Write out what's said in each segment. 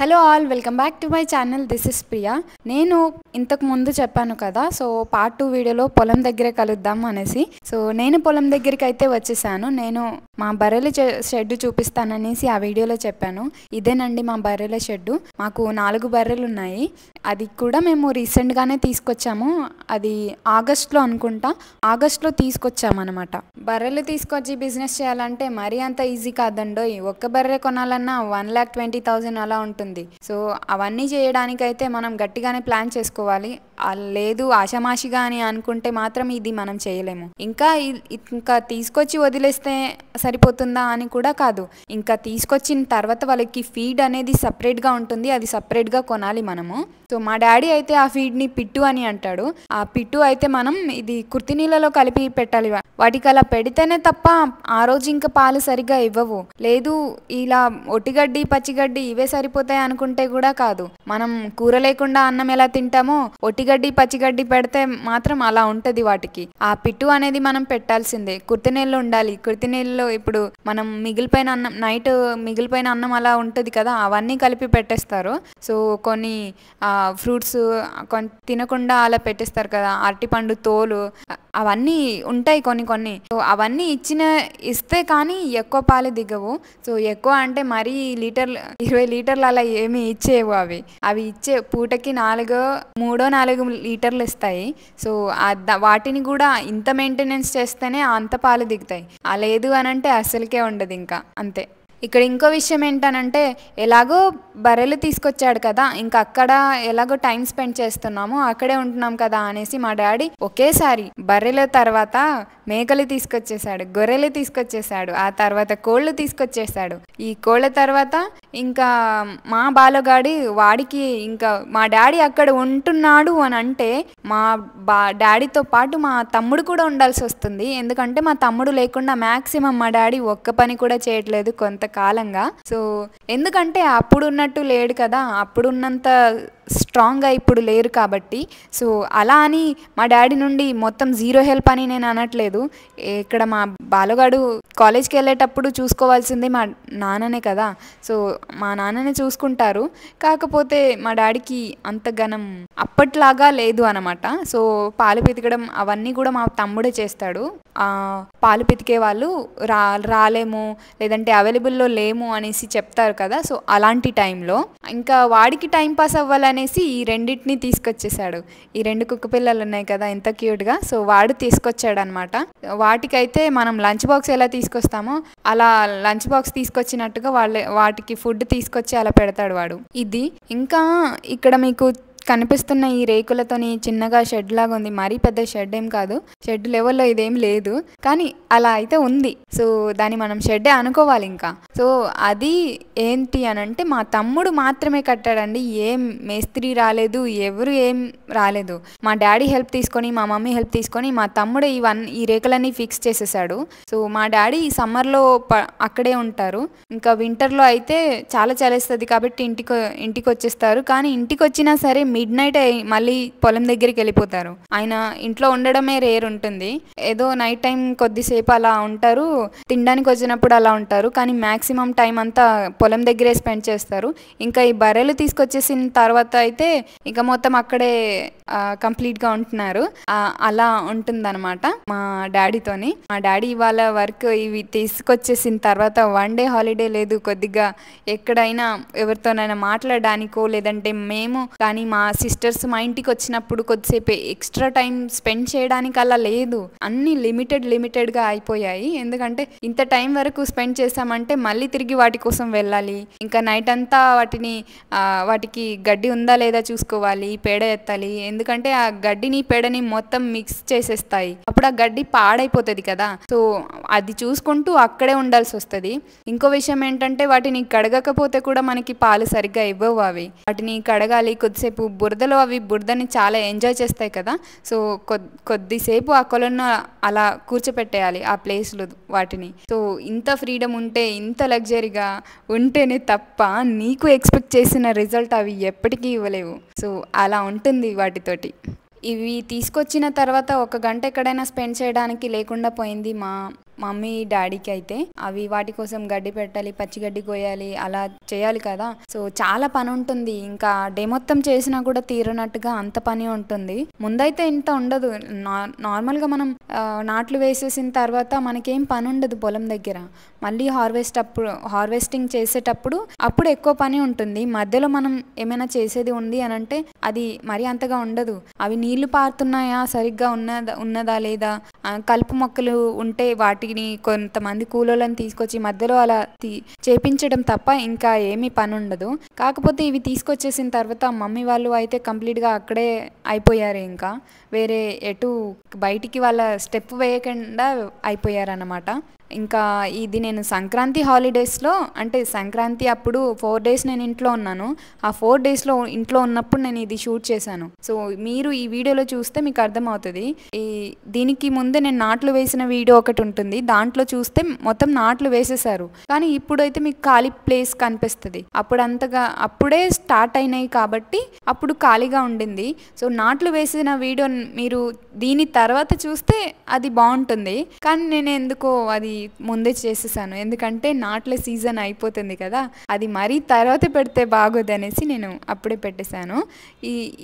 Hello all welcome back to my channel. This is Priya. నేను ఇంతకు ముందు చెప్పాను కదా, సో పార్ట్ 2 వీడియోలో పొలం దగ్గరే కలుద్దాం అనేసి. సో నేను పొలం దగ్గరికి అయితే వచ్చేసాను. నేను మా బర్రెల షెడ్ చూపిస్తాననేసి ఆ వీడియోలో చెప్పాను. ఇదేనండి మా బర్రెల షెడ్డు. మాకు 4 బర్రెలు ఉన్నాయి. అది కూడా మేము రీసెంట్గానే తీసుకొచ్చాము. అది ఆగస్ట్లో అనుకుంటా, ఆగస్ట్లో తీసుకొచ్చామన్నమాట. బర్రెలు తీసుకొచ్చి బిజినెస్ చేయాలంటే మరీ అంత ఈజీ కాదండోయ్. ఒక్క బర్రె కొనాలన్నా 1,20,000 అలా ఉంటుంది. సో అవన్నీ చేయడానికైతే మనం గట్టిగానే ప్లాన్ చేసుకోవాలి. లేదు ఆషామాషిగా అని అనుకుంటే మాత్రం ఇది మనం చేయలేము. ఇంకా తీసుకొచ్చి వదిలేస్తే సరిపోతుందా అని కూడా కాదు. ఇంకా తీసుకొచ్చిన తర్వాత వాళ్ళకి ఫీడ్ అనేది సపరేట్గా ఉంటుంది. అది సపరేట్గా కొనాలి మనము. సో మా డాడీ అయితే ఆ ఫీడ్ని పిట్టు అని అంటాడు. ఆ పిట్టు అయితే మనం ఇది కుర్తి నీళ్ళలో కలిపి పెట్టాలి. వాటికి అలా పెడితేనే తప్ప ఆ రోజు ఇంకా పాలు సరిగ్గా ఇవ్వవు. లేదు ఇలా ఒట్టిగడ్డి పచ్చిగడ్డి ఇవే సరిపోతాయి అనుకుంటే కూడా కాదు. మనం కూర లేకుండా అన్నం ఎలా తింటామో ఒట్టిగడ్డి పచ్చిగడ్డి పెడితే మాత్రం అలా ఉంటుంది వాటికి. ఆ పిట్టు అనేది మనం పెట్టాల్సిందే. కుర్తి నీళ్ళు ఉండాలి. కుర్తి నీళ్ళలో ఇప్పుడు మనం మిగిలిపోయిన అన్నం, నైట్ మిగిలిపోయిన అన్నం అలా ఉంటుంది కదా, అవన్నీ కలిపి పెట్టేస్తారు. సో కొన్ని ఫ్రూట్స్ తినకుండా అలా పెట్టేస్తారు కదా, అరటిపండు తోలు అవన్నీ ఉంటాయి కొన్ని. సో అవన్నీ ఇస్తే కానీ ఎక్కువ పాలు దిగవు. సో ఎక్కువ అంటే మరీ 20 లీటర్లు అలా ఏమి ఇచ్చేవు. అవి ఇచ్చే పూటకి 3-4 లీటర్లు ఇస్తాయి. సో వాటిని కూడా ఇంత మెయింటెనెన్స్ చేస్తేనే అంత పాలు దిగుతాయి. లేదు అని అంటే అస్సలకే ఉండదు ఇంకా, అంతే. ఇక్కడ ఇంకో విషయం ఏంటనంటే, ఎలాగో బర్రెలు తీసుకొచ్చాడు కదా, ఇంకా అక్కడ ఎలాగో టైం స్పెండ్ చేస్తున్నాము, అక్కడే ఉంటున్నాం కదా అనేసి మా డాడీ ఒకేసారి బర్రెల తర్వాత మేకలు తీసుకొచ్చేసాడు, గొర్రెలు తీసుకొచ్చేసాడు, ఆ తర్వాత కోళ్ళు తీసుకొచ్చేసాడు. ఈ కోళ్ళ తర్వాత ఇంకా మా బాలగాడి వాడికి ఇంకా మా డాడీ అక్కడ ఉంటున్నాడు అని అంటే మా డాడీతో పాటు మా తమ్ముడు కూడా ఉండాల్సి వస్తుంది. ఎందుకంటే మా తమ్ముడు లేకుండా మ్యాక్సిమం మా డాడీ ఒక్క పని కూడా చేయట్లేదు కొంతకాలంగా. సో ఎందుకంటే అప్పుడు ఉన్నట్టు లేడు కదా, అప్పుడున్నంత స్ట్రాంగ్గా ఇప్పుడు లేరు కాబట్టి. సో అలా అని మా డాడీ నుండి మొత్తం జీరో హెల్ప్ అని నేను అనట్లేదు. ఇక్కడ మా బాలగాడు కాలేజ్కి వెళ్ళేటప్పుడు చూసుకోవాల్సింది మా నాన్ననే కదా. సో మా నాన్ననే చూసుకుంటారు. కాకపోతే మా డాడీకి అంత ఘనం అప్పట్లాగా లేదు అనమాట. సో పాలు పితకడం అవన్నీ కూడా మా తమ్ముడే చేస్తాడు. పాలు పితికే వాళ్ళు రాలేము, లేదంటే అవైలబుల్లో లేము అనేసి చెప్తారు కదా. సో అలాంటి టైంలో ఇంకా వాడికి టైం పాస్ అవ్వాలనేసి ఈ రెండింటిని తీసుకొచ్చేసాడు. ఈ 2 కుక్క పిల్లలు ఉన్నాయి కదా ఎంత క్యూట్గా. సో వాడు తీసుకొచ్చాడు అనమాట. వాటికైతే మనం లంచ్ బాక్స్ ఎలా తీసుకొస్తామో అలా లంచ్ బాక్స్ తీసుకొచ్చినట్టుగా వాటికి ఫుడ్ తీసుకొచ్చి అలా పెడతాడు వాడు. ఇది ఇంకా ఇక్కడ మీకు కనిపిస్తున్న ఈ రేకులతోని చిన్నగా షెడ్ లాగా ఉంది. మరీ పెద్ద షెడ్ ఏం కాదు, షెడ్ లెవెల్లో ఇదేం లేదు, కానీ అలా అయితే ఉంది. సో దాన్ని మనం షెడ్డే అనుకోవాలి ఇంకా. సో అది ఏంటి అని అంటే మా తమ్ముడు మాత్రమే కట్టాడండి. ఏం మేస్త్రి రాలేదు, ఎవరు ఏం రాలేదు. మా డాడీ హెల్ప్ తీసుకొని, మా మమ్మీ హెల్ప్ తీసుకొని మా తమ్ముడు ఈ రేకులన్నీ ఫిక్స్ చేసేసాడు. సో మా డాడీ సమ్మర్లో అక్కడే ఉంటారు. ఇంకా వింటర్లో అయితే చాలా చలేస్తుంది కాబట్టి ఇంటికి వచ్చేస్తారు. కానీ ఇంటికి వచ్చినా సరే మిడ్-నైట్ మళ్ళీ పొలం దగ్గరికి వెళ్ళిపోతారు. ఆయన ఇంట్లో ఉండడమే రేర్ ఉంటుంది. ఏదో నైట్ టైం కొద్దిసేపు అలా ఉంటారు, తినడానికి వచ్చినప్పుడు అలా ఉంటారు. కానీ మ్యాక్సిమం టైం అంతా పొలం దగ్గరే స్పెండ్ చేస్తారు. ఇంకా ఈ బర్రెలు తీసుకొచ్చేసిన తర్వాత అయితే ఇంకా మొత్తం అక్కడే కంప్లీట్గా ఉంటున్నారు. అలా ఉంటుందన్నమాట మా డాడీతోని. మా డాడీ ఇవాళ వర్క్ ఇవి తీసుకొచ్చేసిన తర్వాత 1 డే హాలిడే లేదు. కొద్దిగా ఎక్కడైనా ఎవరితోనైనా మాట్లాడడానికో, లేదంటే మేము కానీ మా సిస్టర్స్ మా ఇంటికి వచ్చినప్పుడు కొద్దిసేపు ఎక్స్ట్రా టైం స్పెండ్ చేయడానికి అలా లేదు. అన్నీ లిమిటెడ్గా అయిపోయాయి. ఎందుకంటే ఇంత టైం వరకు స్పెండ్ చేసామంటే మళ్ళీ తిరిగి వాటి కోసం వెళ్ళాలి. ఇంకా నైట్ అంతా వాటికి గడ్డి ఉందా లేదా చూసుకోవాలి, పేడ ఎత్తాలి. ఎందుకంటే ఆ గడ్డిని పేడని మొత్తం మిక్స్ చేసేస్తాయి. అప్పుడు ఆ గడ్డి పాడైపోతుంది కదా. సో అది చూసుకుంటూ అక్కడే ఉండాల్సి వస్తుంది. ఇంకో విషయం ఏంటంటే వాటిని కడగకపోతే కూడా మనకి పాలు సరిగ్గా ఇవ్వవు. వాటిని కడగాలి. కొద్దిసేపు బురదని చాలా ఎంజాయ్ చేస్తాయి కదా. సో కొద్దిసేపు ఆ కొలను అలా కూర్చోపెట్టేయాలి ఆ ప్లేస్లో వాటిని. సో ఇంత ఫ్రీడమ్ ఉంటే, ఇంత లగ్జరీగా ఉంటేనే తప్ప నీకు ఎక్స్పెక్ట్ చేసిన రిజల్ట్ అవి ఎప్పటికీ ఇవ్వలేవు. సో అలా ఉంటుంది వాటితోటి. ఇవి తీసుకొచ్చిన తర్వాత 1 గంట ఎక్కడైనా స్పెండ్ చేయడానికి లేకుండా పోయింది. మమ్మీ డాడీకి అయితే అవి వాటి కోసం గడ్డి పెట్టాలి, పచ్చి గడ్డి కోయాలి, అలా చేయాలి కదా. సో చాలా పని ఉంటుంది. ఇంకా డే మొత్తం చేసినా కూడా తీరనట్టుగా అంత పని ఉంటుంది. ముందైతే ఇంత ఉండదు. నార్మల్గా మనం నాట్లు వేసేసిన తర్వాత మనకేం పని ఉండదు పొలం దగ్గర. మళ్ళీ హార్వెస్టింగ్ చేసేటప్పుడు అప్పుడు ఎక్కువ పని ఉంటుంది. మధ్యలో మనం ఏమైనా చేసేది ఉంది అని అంటే అది మరీ అంతగా ఉండదు. అవి నీళ్లు పారుతున్నాయా, సరిగ్గా ఉన్నదా లేదా, కలుపు మొక్కలు ఉంటే వాటిని కొంతమంది కూలోళ్ళని తీసుకొచ్చి మధ్యలో అలా చేపించడం తప్ప ఇంకా ఏమీ పని ఉండదు. కాకపోతే ఇవి తీసుకొచ్చేసిన తర్వాత మమ్మీ వాళ్ళు అయితే కంప్లీట్గా అక్కడే అయిపోయారు. ఇంకా వేరే ఎటు బయటికి వాళ్ళ స్టెప్ వేయకుండా అయిపోయారన్నమాట. ఇంకా ఇది నేను సంక్రాంతి హాలిడేస్లో, అంటే సంక్రాంతి అప్పుడు 4 days నేను ఇంట్లో ఉన్నాను. ఆ 4 daysలో ఇంట్లో ఉన్నప్పుడు నేను ఇది షూట్ చేశాను. సో మీరు ఈ వీడియోలో చూస్తే మీకు అర్థమవుతుంది. దీనికి ముందే నేను నాట్లు వేసిన వీడియో ఒకటి ఉంటుంది, దాంట్లో చూస్తే మొత్తం నాట్లు వేసేసారు. కానీ ఇప్పుడైతే మీకు ఖాళీ ప్లేస్ కనిపిస్తుంది. అప్పుడే స్టార్ట్ అయినాయి కాబట్టి అప్పుడు ఖాళీగా ఉండింది. సో నాట్లు వేసిన వీడియో మీరు దీని తర్వాత చూస్తే అది బాగుంటుంది. కానీ నేను ఎందుకో అది ముందే చేసేసాను, ఎందుకంటే నాట్ల సీజన్ అయిపోతుంది కదా, అది మరీ తర్వాత పెడితే బాగోదు అనేసి నేను అప్పుడే పెట్టేశాను.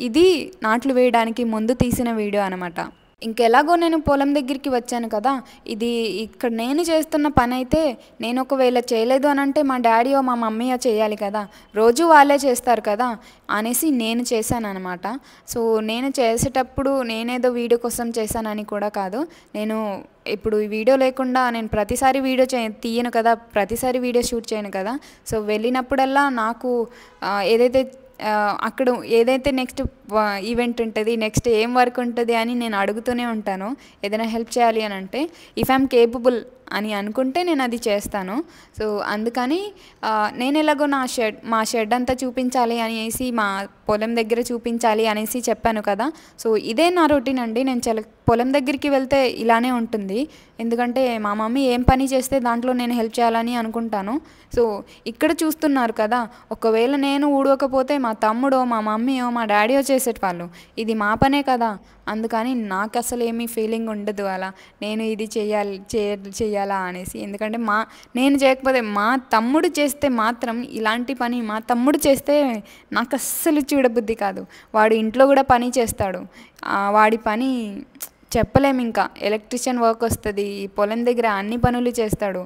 ఇది నాట్లు వేయడానికి ముందు తీసిన వీడియో అనమాట. ఇంకెలాగో నేను పొలం దగ్గరికి వచ్చాను కదా, ఇది ఇక్కడ నేను చేస్తున్న పని అయితే నేను ఒకవేళ చేయలేదు అని అంటే మా డాడీయో మా మమ్మీయో చేయాలి కదా, రోజు వాళ్ళే చేస్తారు కదా అనేసి నేను చేశాను అనమాట. సో నేను చేసేటప్పుడు నేనేదో వీడియో కోసం చేశానని కూడా కాదు. నేను ఇప్పుడు ఈ వీడియో లేకుండా నేను ప్రతిసారి వీడియో తీయను కదా, ప్రతిసారి వీడియో షూట్ చేయను కదా. సో వెళ్ళినప్పుడల్లా నాకు అక్కడ ఏదైతే నెక్స్ట్ ఈవెంట్ ఉంటుంది, నెక్స్ట్ ఏం వర్క్ ఉంటుంది అని నేను అడుగుతూనే ఉంటాను. ఏదైనా హెల్ప్ చేయాలి అని అంటే ఇఫ్ ఐఎమ్ కేపబుల్ అని అనుకుంటే నేను అది చేస్తాను. సో అందుకని నేను ఎలాగో మా షెడ్ అంతా చూపించాలి అనేసి, మా పొలం దగ్గర చూపించాలి అనేసి చెప్పాను కదా. సో ఇదే నా రొటీన్ అండి. నేను పొలం దగ్గరికి వెళ్తే ఇలానే ఉంటుంది. ఎందుకంటే మా మమ్మీ ఏం పని చేస్తే దాంట్లో నేను హెల్ప్ చేయాలని అనుకుంటాను. సో ఇక్కడ చూస్తున్నారు కదా, ఒకవేళ నేను ఊడవకపోతే మా తమ్ముడో మా మమ్మీయో మా డాడీయో చేసేవాళ్ళు. ఇది మా పనే కదా, అందుకని నాకు అసలు ఏమీ ఫీలింగ్ ఉండదు అలా నేను ఇది చేయాలా అనేసి. ఎందుకంటే నేను చేయకపోతే మా తమ్ముడు చేస్తే మాత్రం, ఇలాంటి పని మా తమ్ముడు చేస్తే నాకు అస్సలు చూడబుద్ధి కాదు. వాడు ఇంట్లో కూడా పని చేస్తాడు. వాడి పని చెప్పలేము. ఇంకా ఎలక్ట్రీషియన్ వర్క్ వస్తుంది, పొలం దగ్గర అన్ని పనులు చేస్తాడు.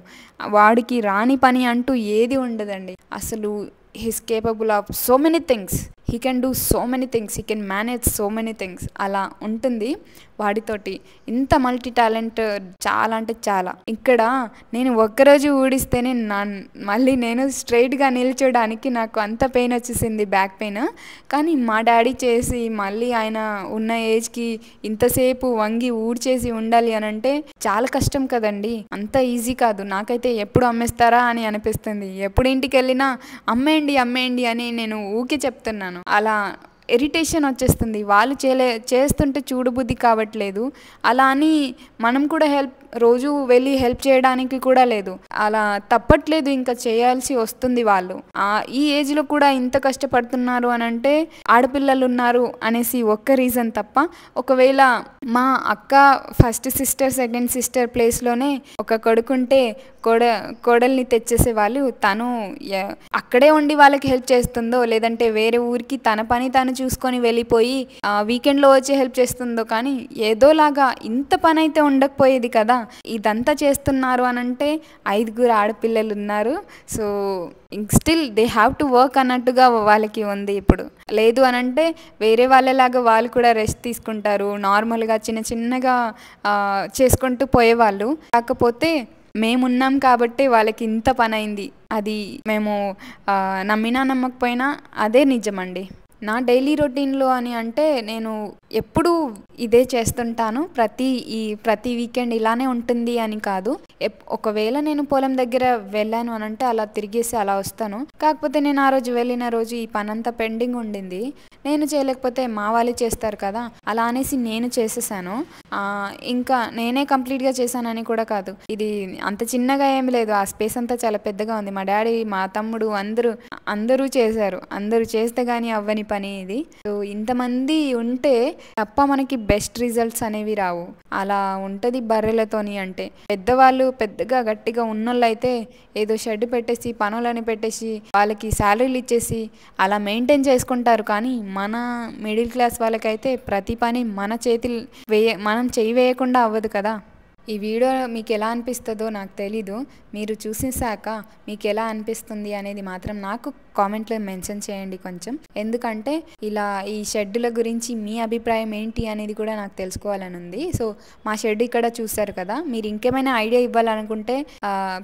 వాడికి రాని పని అంటూ ఏది ఉండదండి అసలు. He's capable of so many things, he can do so many things, he can manage so many things. అలా ఉంటుంది వాడితోటి. ఇంత మల్టీ టాలెంట్ చాలా అంటే చాలా. ఇక్కడ నేను ఒక్కరోజు ఊడిస్తేనే మళ్ళీ నేను స్ట్రైట్గా నిల్చోడానికి నాకు అంత పెయిన్ వచ్చేసింది, బ్యాక్ పెయిన్. కానీ మా డాడీ చేసి మళ్ళీ ఆయన ఉన్న ఏజ్కి ఇంతసేపు వంగి ఊడ్చేసి ఉండాలి అని అంటే చాలా కష్టం కదండి, అంత ఈజీ కాదు. నాకైతే ఎప్పుడు అమ్మేస్తారా అని అనిపిస్తుంది. ఎప్పుడు ఇంటికి వెళ్ళినా అమ్మేయండి అని నేను ఊకే చెప్తున్నాను. అలా ఇరిటేషన్ వచ్చేస్తుంది. వాళ్ళు చేస్తుంటే చూడబుద్ధి కావట్లేదు, అలా అని మనం కూడా రోజు వెళ్ళి హెల్ప్ చేయడానికి కూడా లేదు. అలా తప్పట్లేదు, ఇంకా చేయాల్సి వస్తుంది. వాళ్ళు ఈ ఏజ్లో కూడా ఇంత కష్టపడుతున్నారు అని అంటే ఆడపిల్లలు ఉన్నారు అనేసి ఒక్క రీజన్ తప్ప, ఒకవేళ మా అక్క ఫస్ట్ సిస్టర్ సెకండ్ సిస్టర్ ప్లేస్లోనే ఒక కొడుకుంటే కోడల్ని తెచ్చేసే వాళ్ళు. తను అక్కడే ఉండి వాళ్ళకి హెల్ప్ చేస్తుందో, లేదంటే వేరే ఊరికి తన పని తను చూసుకొని వెళ్ళిపోయి వీకెండ్లో వచ్చి హెల్ప్ చేస్తుందో, కానీ ఏదోలాగా ఇంత పని అయితే ఉండకపోయేది కదా. ఇదంతా చేస్తున్నారు అని అంటే 5 ఆడపిల్లలు ఉన్నారు. So still they have to work అన్నట్టుగా వాళ్ళకి ఉంది. ఇప్పుడు లేదు అని అంటే వేరే వాళ్ళలాగా వాళ్ళు కూడా రెస్ట్ తీసుకుంటారు, నార్మల్గా చిన్నగా చేసుకుంటూ పోయేవాళ్ళు. కాకపోతే మేమున్నాం కాబట్టి వాళ్ళకి ఇంత పని అయింది. అది మేము నమ్మినా నమ్మకపోయినా అదే నిజమండి. నా డైలీ రొటీన్లో అని అంటే నేను ఎప్పుడు ఇదే చేస్తుంటాను. ప్రతి వీకెండ్ ఇలానే ఉంటుంది అని కాదు. ఒకవేళ నేను పొలం దగ్గర వెళ్ళాను అని అంటే అలా తిరిగేసి అలా వస్తాను. కాకపోతే నేను ఆ రోజు వెళ్ళిన రోజు ఈ పని అంతా పెండింగ్ ఉండింది, నేను చేయలేకపోతే మా వాళ్ళు చేస్తారు కదా, అలా అనేసి నేను చేసేసాను. ఇంకా నేనే కంప్లీట్గా చేశానని కూడా కాదు. ఇది అంత చిన్నగా ఏమి లేదు, ఆ స్పేస్ అంతా చాలా పెద్దగా ఉంది. మా డాడీ మా తమ్ముడు అందరూ అందరూ చేశారు. అందరూ చేస్తే గానీ అవ్వని పని ఇది. సో, ఇంతమంది ఉంటే తప్ప మనకి బెస్ట్ రిజల్ట్స్ అనేవి రావు. అలా ఉంటది బర్రెలతోని అంటే. పెద్దవాళ్ళు పెద్దగా గట్టిగా ఉన్నోళ్ళైతే ఏదో షెడ్ పెట్టేసి, పనోళ్ళని పెట్టేసి, వాళ్ళకి శాలరీలు ఇచ్చేసి అలా మెయింటైన్ చేసుకుంటారు. కానీ మన మిడిల్ క్లాస్ వాళ్ళకైతే ప్రతి పని మనం చెయ్యి వేయకుండా అవ్వదు కదా! ఈ వీడియో మీకు ఎలా అనిపిస్తుందో నాకు తెలీదు. మీరు చూసేసాక మీకు ఎలా అనిపిస్తుంది అనేది మాత్రం నాకు కామెంట్లో మెన్షన్ చేయండి కొంచెం. ఎందుకంటే ఇలా ఈ షెడ్డుల గురించి మీ అభిప్రాయం ఏంటి అనేది కూడా నాకు తెలుసుకోవాలని ఉంది. సో, మా షెడ్ ఇక్కడ చూస్తారు కదా, మీరు ఇంకేమైనా ఐడియా ఇవ్వాలనుకుంటే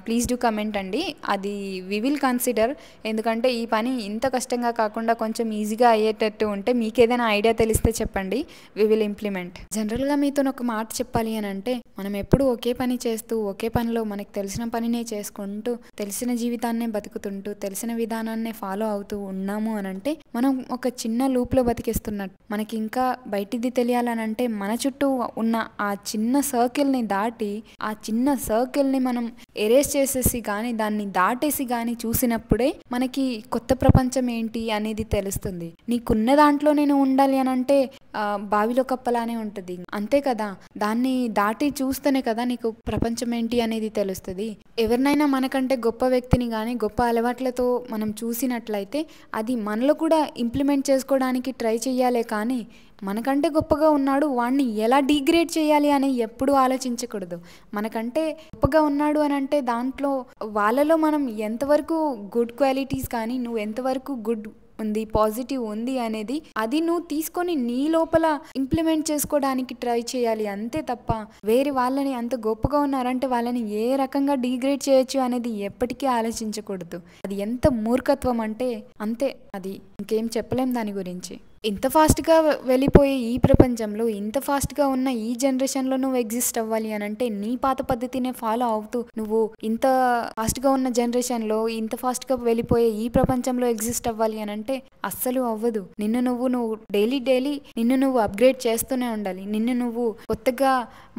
ప్లీజ్ డూ కమెంట్ అండి. అది వి విల్ కన్సిడర్. ఎందుకంటే ఈ పని ఇంత కష్టంగా కాకుండా కొంచెం ఈజీగా అయ్యేటట్టు ఉంటే మీకు ఏదైనా ఐడియా తెలిస్తే చెప్పండి. We will implement. జనరల్గా మీతో ఒక మాట చెప్పాలి అని అంటే, మనం ఎప్పుడు ఒకే పని చేస్తూ ఒకే పనిలో మనకు తెలిసిన పనినే చేసుకుంటూ తెలిసిన జీవితాన్నే బతుకుతుంటూ తెలిసిన విధానాన్నే ఫాలో అవుతూ ఉన్నాము అని అంటే మనం ఒక చిన్న లూప్లో బతికేస్తున్నట్టు. మనకి ఇంకా బయటిది తెలియాలనంటే మన చుట్టూ ఉన్న ఆ చిన్న సర్కిల్ని దాటి ఆ చిన్న సర్కిల్ని మనం ఎరేస్ చేసేసి కానీ దాన్ని దాటేసి కానీ చూసినప్పుడే మనకి కొత్త ప్రపంచం ఏంటి అనేది తెలుస్తుంది. నీకున్న దాంట్లో నేను ఉండాలి అని అంటే బావిలో కప్పలానే ఉంటుంది, అంతే కదా. దాన్ని దాటి చూస్తేనే కదా నీకు ప్రపంచం ఏంటి అనేది తెలుస్తుంది. ఎవరినైనా మనకంటే గొప్ప వ్యక్తిని కానీ గొప్ప అలవాట్లతో మనం చూసినట్లయితే అది మనలో కూడా ఇంప్లిమెంట్ చేసుకోవడానికి ట్రై చెయ్యాలే కానీ మనకంటే గొప్పగా ఉన్నాడు వాడిని ఎలా డిగ్రేడ్ చేయాలి అని ఎప్పుడూ ఆలోచించకూడదు. మనకంటే గొప్పగా ఉన్నాడు అని అంటే దాంట్లో వాళ్ళలో మనం ఎంతవరకు గుడ్ క్వాలిటీస్ కానీ నువ్వు ఎంతవరకు గుడ్ ఉంది పాజిటివ్ ఉంది అనేది అది నువ్వు తీసుకొని నీ లోపల ఇంప్లిమెంట్ చేసుకోవడానికి ట్రై చేయాలి, అంతే తప్ప వేరే వాళ్ళని అంత గొప్పగా ఉన్నారంటే వాళ్ళని ఏ రకంగా డిగ్రేడ్ చేయొచ్చు అనేది ఎప్పటికీ ఆలోచించకూడదు. అది ఎంత మూర్ఖత్వం అంటే అంతే. అది ఇంకేం చెప్పలేం దాని గురించి. ఇంత ఫాస్ట్గా వెళ్ళిపోయే ఈ ప్రపంచంలో ఇంత ఫాస్ట్గా ఉన్న ఈ జనరేషన్లో నువ్వు ఎగ్జిస్ట్ అవ్వాలి అని అంటే నీ పాత పద్ధతినే ఫాలో అవుతూ నువ్వు ఇంత ఫాస్ట్గా ఉన్న జనరేషన్లో ఇంత ఫాస్ట్గా వెళ్ళిపోయే ఈ ప్రపంచంలో ఎగ్జిస్ట్ అవ్వాలి అని అంటే అస్సలు అవ్వదు. నిన్ను నువ్వు డైలీ నిన్ను నువ్వు అప్గ్రేడ్ చేస్తూనే ఉండాలి. నిన్ను నువ్వు కొత్తగా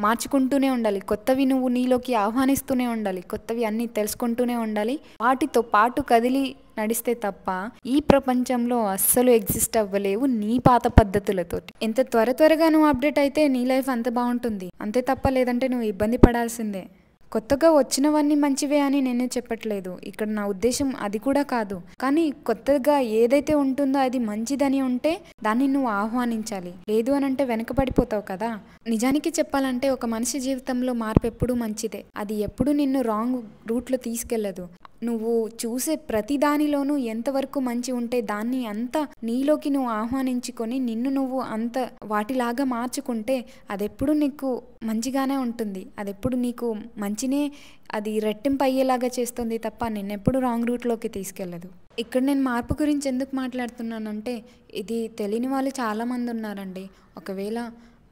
మార్చుకుంటూనే ఉండాలి. కొత్తవి నువ్వు నీలోకి ఆహ్వానిస్తూనే ఉండాలి. కొత్తవి అన్నీ తెలుసుకుంటూనే ఉండాలి. వాటితో పాటు కదిలి నడిస్తే తప్ప ఈ ప్రపంచంలో అస్సలు ఎగ్జిస్ట్ అవ్వలేవు నీ పాత పద్ధతులతో. ఎంత త్వరగా నువ్వు అప్డేట్ అయితే నీ లైఫ్ అంత బాగుంటుంది, అంతే తప్ప లేదంటే నువ్వు ఇబ్బంది పడాల్సిందే. కొత్తగా వచ్చినవన్నీ మంచివే అని నేనే చెప్పట్లేదు, ఇక్కడ నా ఉద్దేశం అది కూడా కాదు. కానీ కొత్తగా ఏదైతే ఉంటుందో అది మంచిదని ఉంటే దాన్ని నువ్వు ఆహ్వానించాలి. లేదు అని అంటే వెనకబడిపోతావు కదా. నిజానికి చెప్పాలంటే ఒక మనిషి జీవితంలో మార్పు ఎప్పుడూ మంచిదే. అది ఎప్పుడు నిన్ను రాంగ్ రూట్లో తీసుకెళ్లదు. నువ్వు చూసే ప్రతి దానిలోనూ ఎంతవరకు మంచి ఉంటే దాన్ని అంతా నీలోకి నువ్వు ఆహ్వానించుకొని నిన్ను నువ్వు అంత వాటిలాగా మార్చుకుంటే అదెప్పుడు నీకు మంచిగానే ఉంటుంది. అదెప్పుడు నీకు మంచినే అది రెట్టింపు అయ్యేలాగా చేస్తుంది తప్ప నిన్నెప్పుడు రాంగ్ రూట్లోకి తీసుకెళ్ళదు. ఇక్కడ నేను మార్పు గురించి ఎందుకు మాట్లాడుతున్నానంటే ఇది తెలియని వాళ్ళు చాలామంది ఉన్నారండి. ఒకవేళ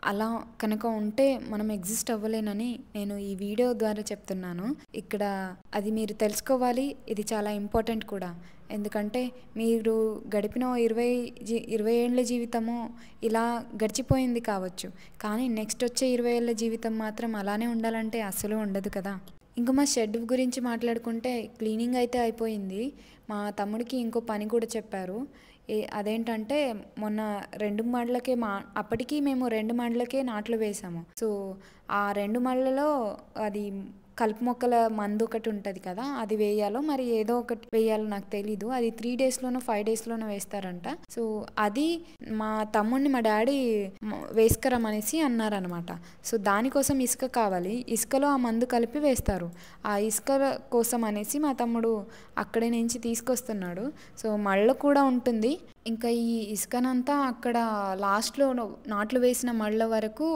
అలా కనుక ఉంటే మనం ఎగ్జిస్ట్ అవ్వలేనని నేను ఈ వీడియో ద్వారా చెప్తున్నాను. ఇక్కడ అది మీరు తెలుసుకోవాలి. ఇది చాలా ఇంపార్టెంట్ కూడా. ఎందుకంటే మీరు గడిపిన 20 ఏళ్ళ జీవితము ఇలా గడిచిపోయింది కావచ్చు, కానీ నెక్స్ట్ వచ్చే 20 ఏళ్ళ జీవితం మాత్రం అలానే ఉండాలంటే అస్సలు ఉండదు కదా. ఇంకా మా షెడ్ గురించి మాట్లాడుకుంటే క్లీనింగ్ అయితే అయిపోయింది. మా తమ్ముడికి ఇంకో పని కూడా చెప్పారు. అదేంటంటే మొన్న 2 మళ్ళకే అప్పటికి మేము 2 మళ్ళకే నాట్లు వేసాము. సో ఆ 2 మళ్ళలో అది కలుపు మొక్కల మందు ఒకటి ఉంటుంది కదా, అది వేయాలో మరి ఏదో ఒకటి వేయాలో నాకు తెలీదు. అది 3 డేస్లోనో 5 డేస్లోనో వేస్తారంట. సో అది మా తమ్ముడిని మా డాడీ వేసుకురమనేసి అన్నారనమాట. సో దానికోసం ఇసుక కావాలి, ఇసుకలో ఆ మందు కలిపి వేస్తారు. ఆ ఇసుక కోసం అనేసి మా తమ్ముడు అక్కడి నుంచి తీసుకొస్తున్నాడు. సో మళ్ళ కూడా ఉంటుంది. ఇంకా ఈ ఇసుకనంతా అక్కడ లాస్ట్లో నాట్లు వేసిన మళ్ళ వరకు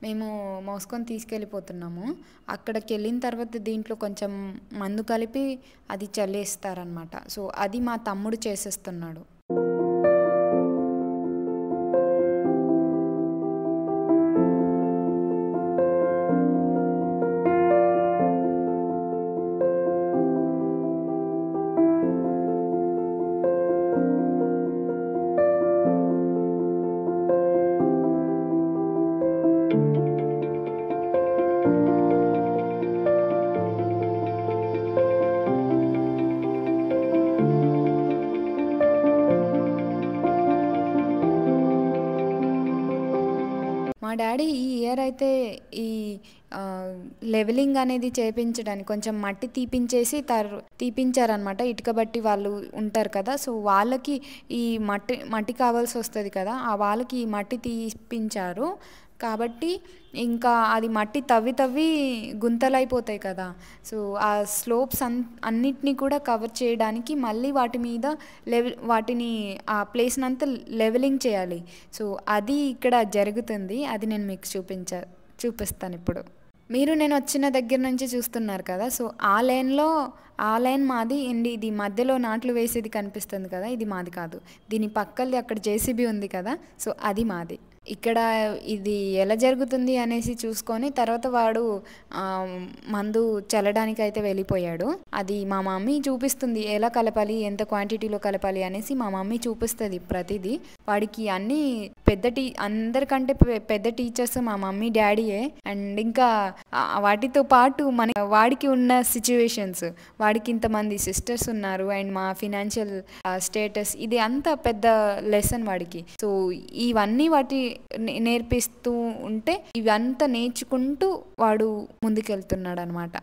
మేము మోసుకొని తీసుకెళ్ళిపోతున్నాము. అక్కడికి వెళ్ళిన తర్వాత దీంట్లో కొంచెం మందు కలిపి అది చల్లేస్తారనమాట. సో అది మా తమ్ముడు చేసేస్తున్నాడు. డాడీ ఈ ఇయర్ అయితే ఈ లెవెలింగ్ అనేది చేపించడానికి కొంచెం మట్టి తీపించారనమాట. ఇటుక బట్టి వాళ్ళు ఉంటారు కదా, సో వాళ్ళకి ఈ మట్టి కావాల్సి వస్తుంది కదా, ఆ వాళ్ళకి ఈ మట్టి తీపించారు. కాబట్టి ఇంకా అది మట్టి తవ్వి గుంతలైపోతాయి కదా, సో ఆ స్లోప్స్ అన్నిటినీ కూడా కవర్ చేయడానికి మళ్ళీ వాటి మీద వాటిని ఆ ప్లేస్ని అంతా లెవెలింగ్ చేయాలి. సో అది ఇక్కడ జరుగుతుంది. అది నేను మీకు చూపిస్తాను ఇప్పుడు. మీరు నేను వచ్చిన దగ్గర నుంచి చూస్తున్నారు కదా, సో ఆ లైన్ మాది అండ్ ఇది మధ్యలో నాట్లు వేసేది కనిపిస్తుంది కదా, ఇది మాది కాదు. దీని పక్కది అక్కడ జేసీబీ ఉంది కదా, సో అది మాది. ఇక్కడ ఇది ఎలా జరుగుతుంది అనేసి చూసుకొని తర్వాత వాడు మందు చల్లడానికి అయితే వెళ్ళిపోయాడు. అది మా మమ్మీ చూపిస్తుంది ఎలా కలపాలి, ఎంత క్వాంటిటీలో కలపాలి అనేసి మా మమ్మీ చూపిస్తుంది ప్రతిదీ. వాడికి అన్ని అందరికంటే పెద్ద టీచర్స్ మా మమ్మీ డాడీయే. అండ్ ఇంకా వాటితో పాటు వాడికి ఉన్న సిచ్యువేషన్స్, వాడికి ఇంతమంది సిస్టర్స్ ఉన్నారు అండ్ మా ఫినాన్షియల్ స్టేటస్, ఇది అంత పెద్ద లెసన్ వాడికి. సో ఇవన్నీ వాటి నేర్పిస్తూ ఉంటే ఇవంతా నేర్చుకుంటూ వాడు ముందుకెళ్తున్నాడు అనమాట.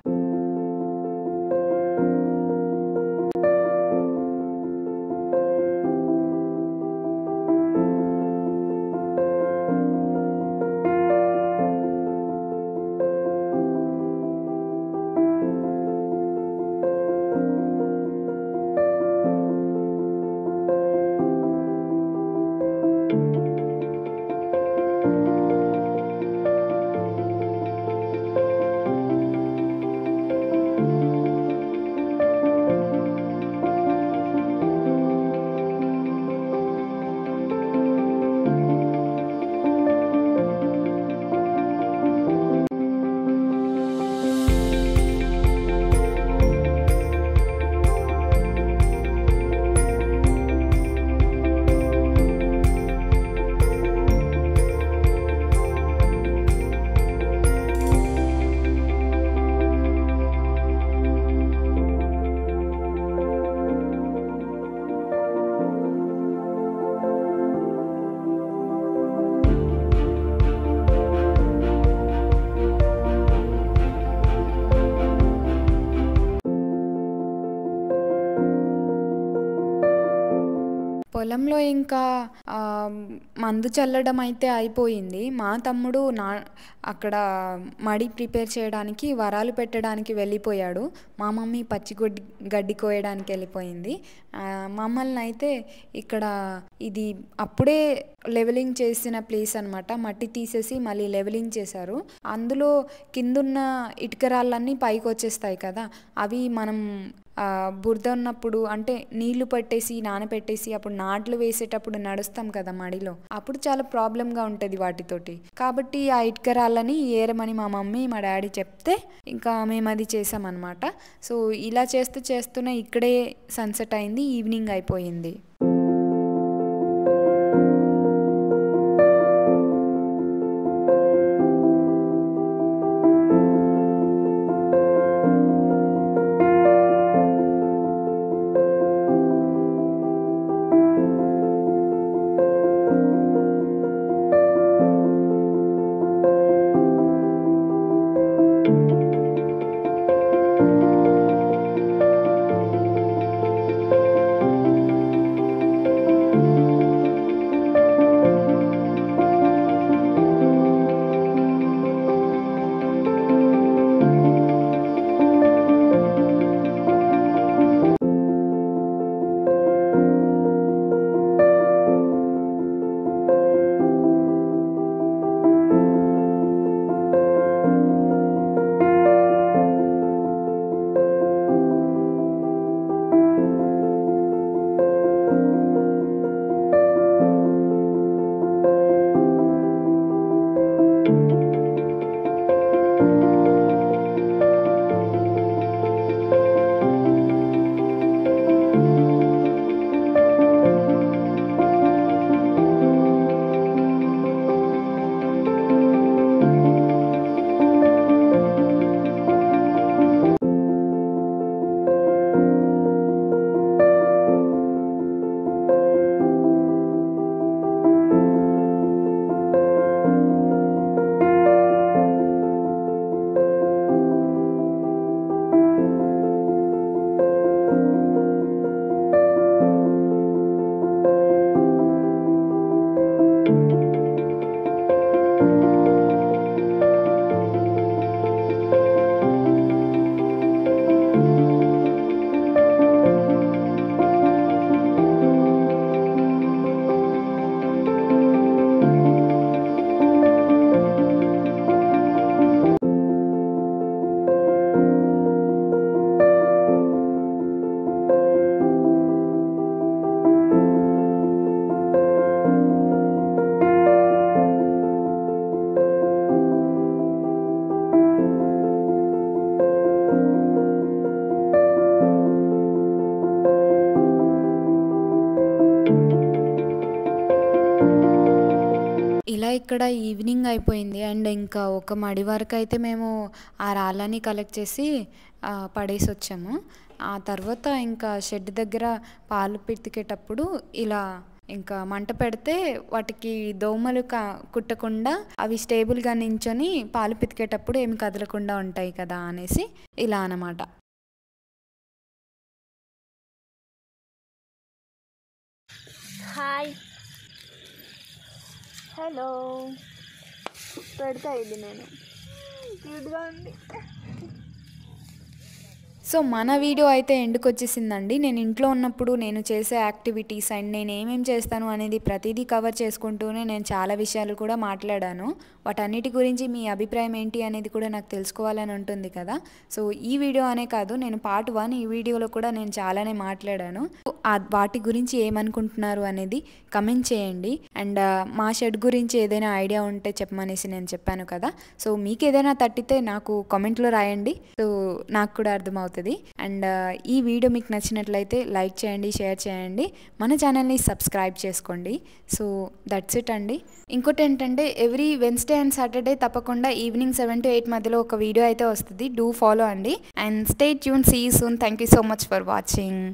పొలంలో ఇంకా మందు చల్లడం అయితే అయిపోయింది. మా తమ్ముడు అక్కడ మడి ప్రిపేర్ చేయడానికి వరాలు పెట్టడానికి వెళ్ళిపోయాడు. మా మమ్మీ గడ్డి కోయడానికి వెళ్ళిపోయింది. మమ్మల్ని అయితే ఇక్కడ ఇది అప్పుడే లెవెలింగ్ చేసిన ప్లేస్ అనమాట. మట్టి తీసేసి మళ్ళీ లెవెలింగ్ చేశారు. అందులో కిందున్న ఇటుకరాళ్ళన్నీ పైకి వచ్చేస్తాయి కదా, అవి మనం బురద ఉన్నప్పుడు అంటే నీళ్లు పట్టేసి నానపెట్టేసి అప్పుడు నాట్లు వేసేటప్పుడు నడుస్తాం కదా మడిలో, అప్పుడు చాలా ప్రాబ్లంగా ఉంటుంది వాటితోటి. కాబట్టి ఆ ఇటుక రాళ్ళని ఏరమని మా మమ్మీ మా డాడీ చెప్తే ఇంకా మేము అది చేసామన్నమాట. సో ఇలా చేస్తూనే ఇక్కడే సన్సెట్ అయింది, ఈవినింగ్ అయిపోయింది. ఇక్కడ ఈవినింగ్ అయిపోయింది అండ్ ఇంకా ఒక మడి వరకు అయితే మేము ఆ రాళ్ళని కలెక్ట్ చేసి పడేసి వచ్చాము. ఆ తర్వాత ఇంకా షెడ్ దగ్గర పాలు పితికేటప్పుడు ఇలా ఇంకా మంట పెడితే వాటికి దోమలు కుట్టకుండా అవి స్టేబుల్గా నించొని పాలు పితికేటప్పుడు ఏమి కదలకుండా ఉంటాయి కదా అనేసి ఇలా అన్నమాట. Hi, hello. పెడతా ఇది నేను, క్యూట్గా ఉంది. సో మన వీడియో అయితే ఎండ్కి వచ్చేసిందండి. నేను ఇంట్లో ఉన్నప్పుడు నేను చేసే యాక్టివిటీస్ అండ్ నేను ఏమేమి చేస్తాను అనేది ప్రతిదీ కవర్ చేసుకుంటూనే నేను చాలా విషయాలు కూడా మాట్లాడాను. వాటన్నిటి గురించి మీ అభిప్రాయం ఏంటి అనేది కూడా నాకు తెలుసుకోవాలని ఉంటుంది కదా. సో ఈ వీడియో అనే కాదు, నేను పార్ట్ 1 ఈ వీడియోలో కూడా నేను చాలానే మాట్లాడాను. వాటి గురించి ఏమనుకుంటున్నారు అనేది కమెంట్ చేయండి. అండ్ మా షెడ్ గురించి ఏదైనా ఐడియా ఉంటే చెప్పమనేసి నేను చెప్పాను కదా. సో మీకు ఏదైనా తట్టితే నాకు కామెంట్లో రాయండి, సో నాకు కూడా అర్థమవుతుంది. అండ్ ఈ వీడియో మీకు నచ్చినట్లయితే లైక్ చేయండి, షేర్ చేయండి, మన ఛానల్ని సబ్స్క్రైబ్ చేసుకోండి. సో దట్స్ ఇట్ అండి. ఇంకోటి ఏంటంటే ఎవ్రీ వెన్స్డే అండ్ సాటర్డే తప్పకుండా ఈవినింగ్ 7 to 8 మధ్యలో ఒక వీడియో అయితే వస్తుంది. డూ ఫాలో అండి and stay tune. See you soon. Thank you so much for watching.